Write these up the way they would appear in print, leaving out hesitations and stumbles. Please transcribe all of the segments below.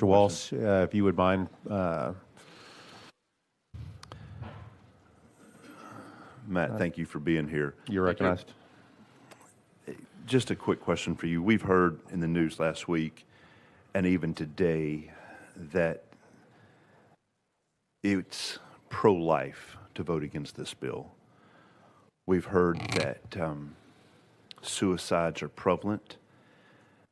Mr. Walsh, if you would mind. Matt, thank you for being here. You're recognized. Just a quick question for you. We've heard in the news last week and even today that it's pro-life to vote against this bill. We've heard that suicides are prevalent,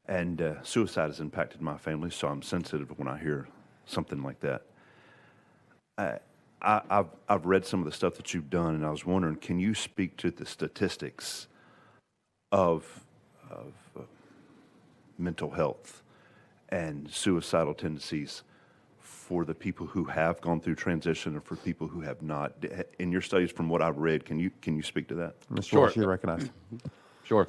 and suicide has impacted my family, so I'm sensitive when I hear something like that. I've read some of the stuff that you've done, and I was wondering, can you speak to the statistics of mental health and suicidal tendencies for the people who have gone through transition or for people who have not? In your studies, from what I've read, can you speak to that? Mr. Walsh, you're recognized. Sure.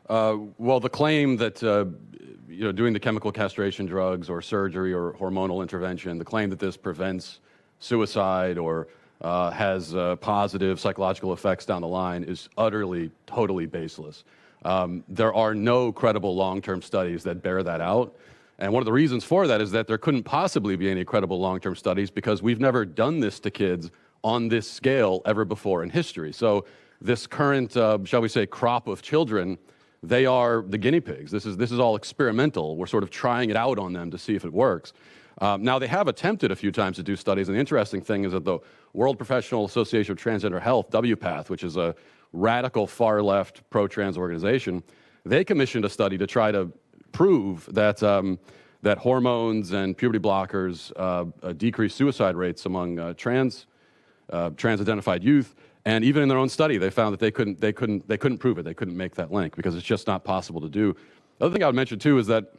Well, the claim that doing the chemical castration drugs or surgery or hormonal intervention, the claim that this prevents suicide or has positive psychological effects down the line is utterly, totally baseless. There are no credible long-term studies that bear that out. And one of the reasons for that is that there couldn't possibly be any credible long-term studies because we've never done this to kids on this scale ever before in history. So this current, shall we say, crop of children, they are the guinea pigs. This is all experimental. We're sort of trying it out on them to see if it works. Now, they have attempted a few times to do studies, and the interesting thing is that the World Professional Association of Transgender Health, WPATH, which is a radical far-left pro-trans organization, they commissioned a study to try to prove that that hormones and puberty blockers decrease suicide rates among trans-identified youth. And even in their own study, they found that they couldn't prove it. They couldn't make that link because it's just not possible to do. The other thing I would mention too is that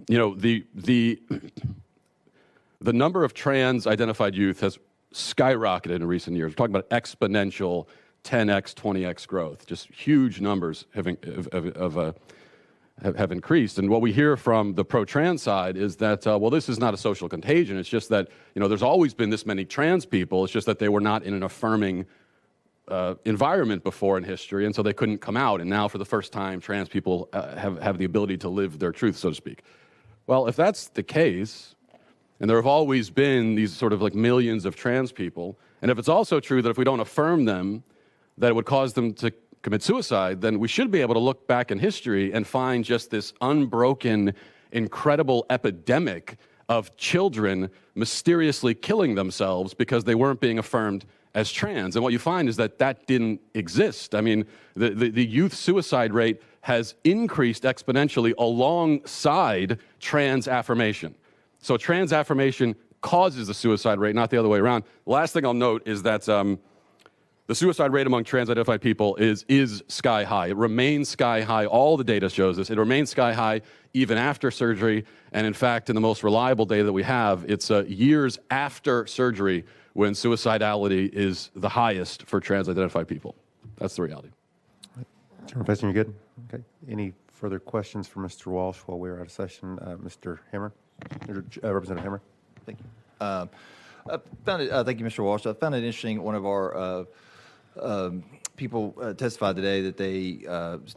the number of trans-identified youth has skyrocketed in recent years. We're talking about exponential 10x, 20x growth. Just huge numbers have increased. And what we hear from the pro-trans side is that, well, this is not a social contagion. It's just that, there's always been this many trans people. It's just that they were not in an affirming environment before in history, and so they couldn't come out. And now, for the first time, trans people have the ability to live their truth, so to speak. Well, if that's the case, and there have always been these sort of like millions of trans people, and if it's also true that if we don't affirm them, that it would cause them to commit suicide, then we should be able to look back in history and find just this unbroken, incredible epidemic of children mysteriously killing themselves because they weren't being affirmed as trans. And what you find is that that didn't exist. I mean, the youth suicide rate has increased exponentially alongside trans affirmation. So trans affirmation causes the suicide rate, not the other way around. The last thing I'll note is that the suicide rate among trans-identified people is sky high. It remains sky high. All the data shows this. It remains sky high even after surgery. And in fact, in the most reliable data that we have, it's years after surgery when suicidality is the highest for trans-identified people. That's the reality. Chairman Feston, you good? Okay. Any further questions for Mr. Walsh while we're out of session? Mr. Hammer, Representative Hammer. Thank you. Thank you, Mr. Walsh. I found it interesting. One of our people testified today that they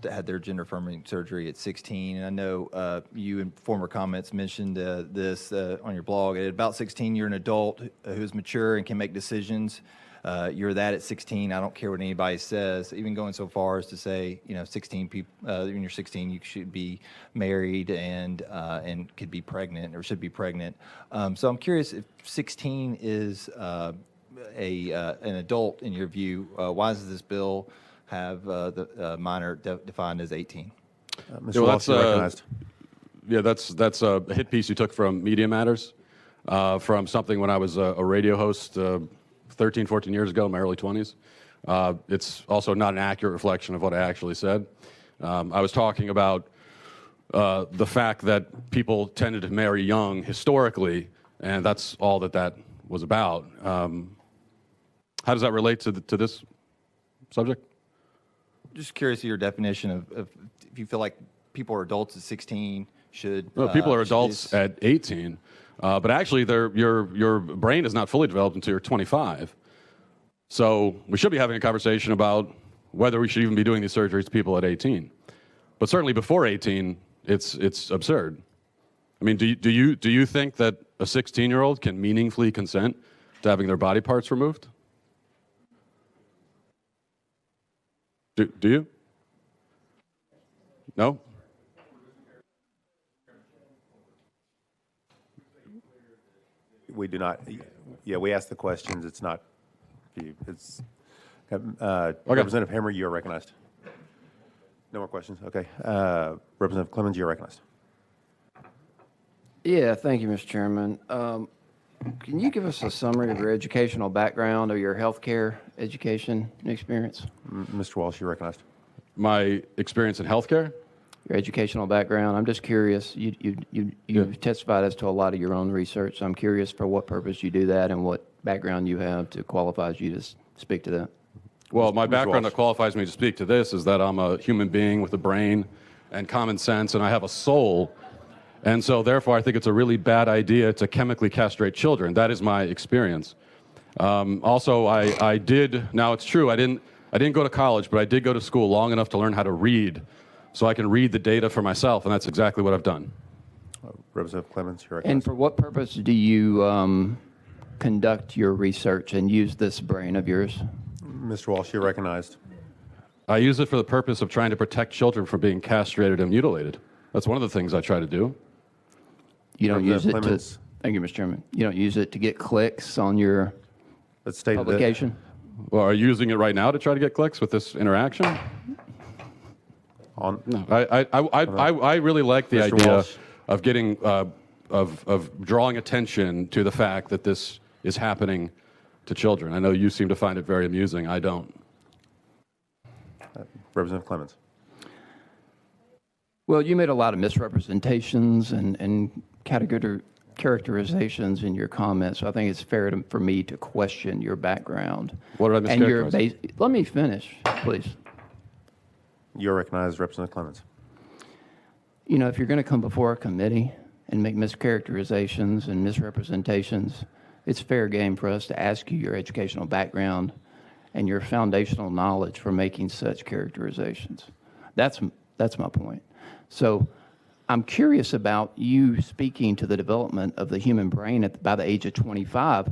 had their gender affirming surgery at 16. And I know you in former comments mentioned this on your blog. At about 16, you're an adult who's mature and can make decisions. You're that at 16. I don't care what anybody says. Even going so far as to say, 16 people, when you're 16, you should be married and could be pregnant or should be pregnant. So I'm curious if 16 is an adult in your view. Why does this bill have the minor defined as 18? Mr. Walsh, you're recognized. Yeah, that's a hit piece you took from Media Matters, from something when I was a radio host 13, 14 years ago in my early 20s. It's also not an accurate reflection of what I actually said. I was talking about the fact that people tended to marry young historically, and that's all that was about. How does that relate to this subject? Just curious of your definition of if you feel like people are adults at 16 should... No, people are adults at 18. But actually, your brain is not fully developed until you're 25. So we should be having a conversation about whether we should even be doing these surgeries to people at 18. But certainly before 18, it's absurd. I mean, do you think that a 16-year-old can meaningfully consent to having their body parts removed? Do you? No? We do not. Yeah, we ask the questions. It's not you. It's Representative Hammer. You are recognized. No more questions. Okay. Representative Clemens, you are recognized. Yeah, thank you, Mr. Chairman. Can you give us a summary of your educational background or your healthcare education experience? Mr. Walsh, you are recognized. My experience in healthcare? Your educational background. I'm just curious. You've testified as to a lot of your own research. So I'm curious for what purpose you do that and what background you have to qualifies you to speak to that. Well, my Mr. background Walsh. that qualifies me to speak to this is that I'm a human being with a brain and common sense, and I have a soul. And so, therefore, I think it's a really bad idea to chemically castrate children. That is my experience. Also, I did. Now, it's true. I didn't go to college, but I did go to school long enough to learn how to read, so I can read the data for myself, and that's exactly what I've done. Representative Clemens, you are And recognized. for what purpose do you conduct your research and use this brain of yours? Mr. Walsh, you are recognized. I use it for the purpose of trying to protect children from being castrated and mutilated. That's one of the things I try to do. You don't use it Representative to. Clemens. Thank you, Mr. Chairman. You don't use it to get clicks on your Let's state that. publication. Well, are you using it right now to try to get clicks with this interaction? On No, I really like the Mr. idea Walsh. of getting of drawing attention to the fact that this is happening to children. I know you seem to find it very amusing. I don't. Representative Clemens. Well, you made a lot of misrepresentations and characterizations in your comments, so I think it's fair for me to question your background. What did I mischaracterize? Let me finish, please. You are recognized, Representative Clemens. You know, if you're going to come before a committee and make mischaracterizations and misrepresentations, it's fair game for us to ask you your educational background and your foundational knowledge for making such characterizations. That's my point. So I'm curious about you speaking to the development of the human brain by the age of 25.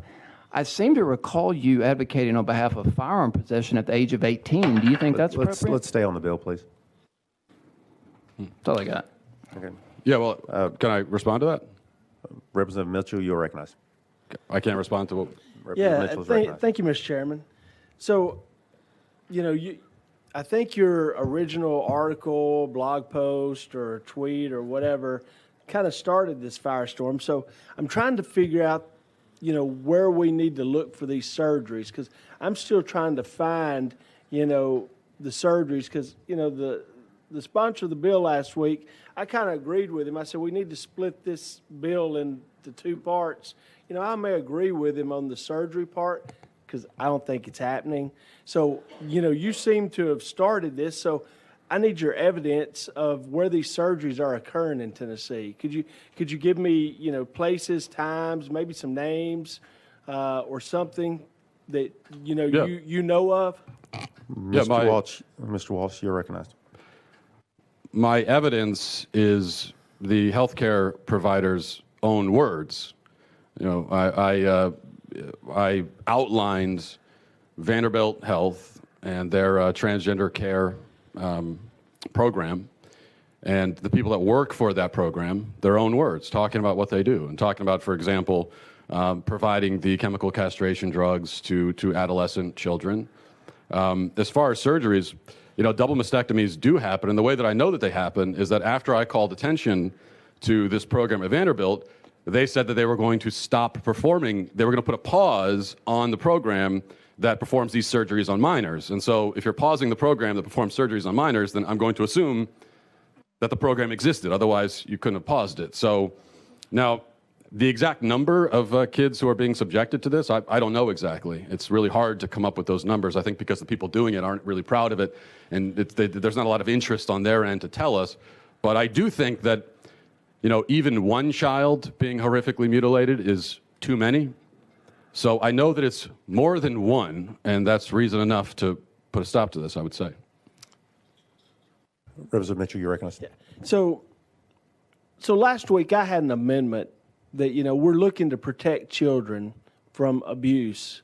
I seem to recall you advocating on behalf of firearm possession at the age of 18. Do you think that's appropriate? Let's stay on the bill, please. That's all I got. Okay. Yeah, well, can I respond to that? Representative Mitchell, you are recognized. I can't respond to what. Representative Mitchell is recognized. Thank you, Mr. Chairman. So, I think your original article, blog post, or tweet, or whatever, kind of started this firestorm. So I'm trying to figure out, where we need to look for these surgeries, because I'm still trying to find, the surgeries, because, the sponsor of the bill last week, I kind of agreed with him. I said, we need to split this bill into two parts. I may agree with him on the surgery part, because I don't think it's happening. So, you seem to have started this, so I need your evidence of where these surgeries are occurring in Tennessee. Could you give me, places, times, maybe some names, or something that, you know of? Mr. Walsh, you're recognized. My evidence is the healthcare provider's own words. I outlined Vanderbilt Health and their transgender care program, and the people that work for that program, their own words, talking about what they do, and talking about, for example, providing the chemical castration drugs to adolescent children. As far as surgeries, double mastectomies do happen, and the way that I know that they happen is that after I called attention to this program at Vanderbilt, they said that they were going to stop performing, they were going to put a pause on the program that performs these surgeries on minors. And so if you're pausing the program that performs surgeries on minors, then I'm going to assume that the program existed. Otherwise, you couldn't have paused it. So now, the exact number of kids who are being subjected to this, I don't know exactly. It's really hard to come up with those numbers, I think, because the people doing it aren't really proud of it, and there's not a lot of interest on their end to tell us. But I do think that, even one child being horrifically mutilated is too many. So I know that it's more than one, and that's reason enough to put a stop to this, I would say. Representative Mitchell, you're recognized. Yeah. So So last week I had an amendment that, we're looking to protect children from abuse.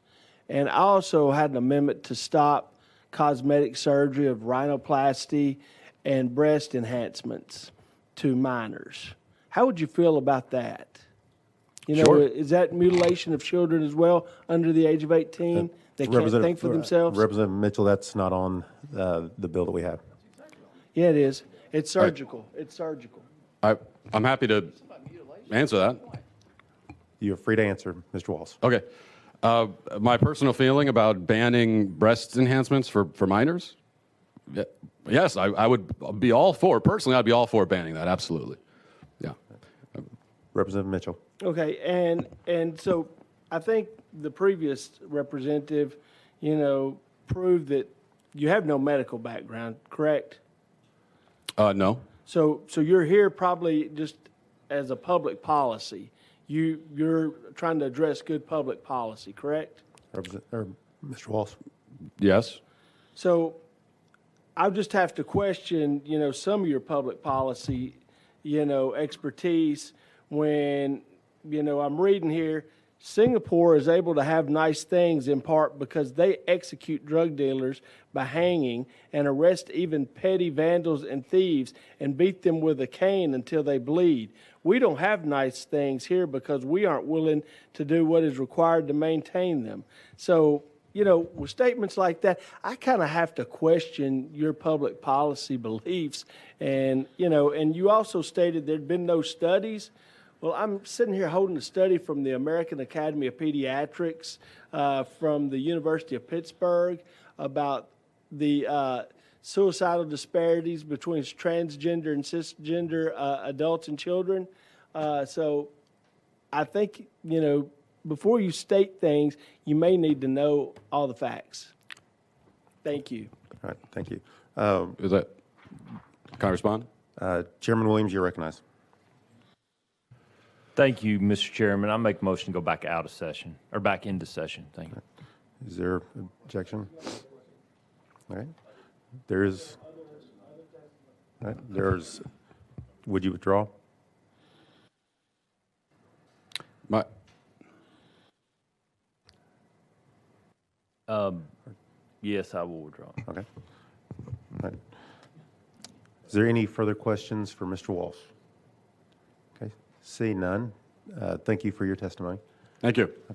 And I also had an amendment to stop cosmetic surgery of rhinoplasty and breast enhancements to minors. How would you feel about that? Sure. Is that mutilation of children as well under the age of 18? They can't think for themselves? Representative Mitchell, that's not on the bill that we have. Yeah, it is. It's surgical. It's surgical. I'm happy to answer that. You're free to answer, Mr. Walsh. Okay. My personal feeling about banning breast enhancements for minors? Yes, I would be all for. Personally, I'd be all for banning that. Absolutely. Yeah. Representative Mitchell. Okay, and so I think the previous representative, proved that you have no medical background, correct? No. So you're here probably just as a public policy. You're trying to address good public policy, correct? Mr. Walsh. Yes. So I just have to question, some of your public policy, expertise when, I'm reading here, Singapore is able to have nice things in part because they execute drug dealers by hanging and arrest even petty vandals and thieves and beat them with a cane until they bleed. We don't have nice things here because we aren't willing to do what is required to maintain them. So, with statements like that, I kind of have to question your public policy beliefs. And, and you also stated there'd been no studies. Well, I'm sitting here holding a study from the American Academy of Pediatrics from the University of Pittsburgh about the suicidal disparities between transgender and cisgender adults and children. So I think, before you state things, you may need to know all the facts. Thank you. All right, thank you. Is that? Can I respond? Chairman Williams, you're recognized. Thank you, Mr. Chairman. I make a motion to go back out of session, or back into session. Thank you. Is there objection? All right. There's, all right, would you withdraw? Yes, I will withdraw. Okay. All right. Is there any further questions for Mr. Walsh? Okay. See none. Thank you for your testimony. Thank you.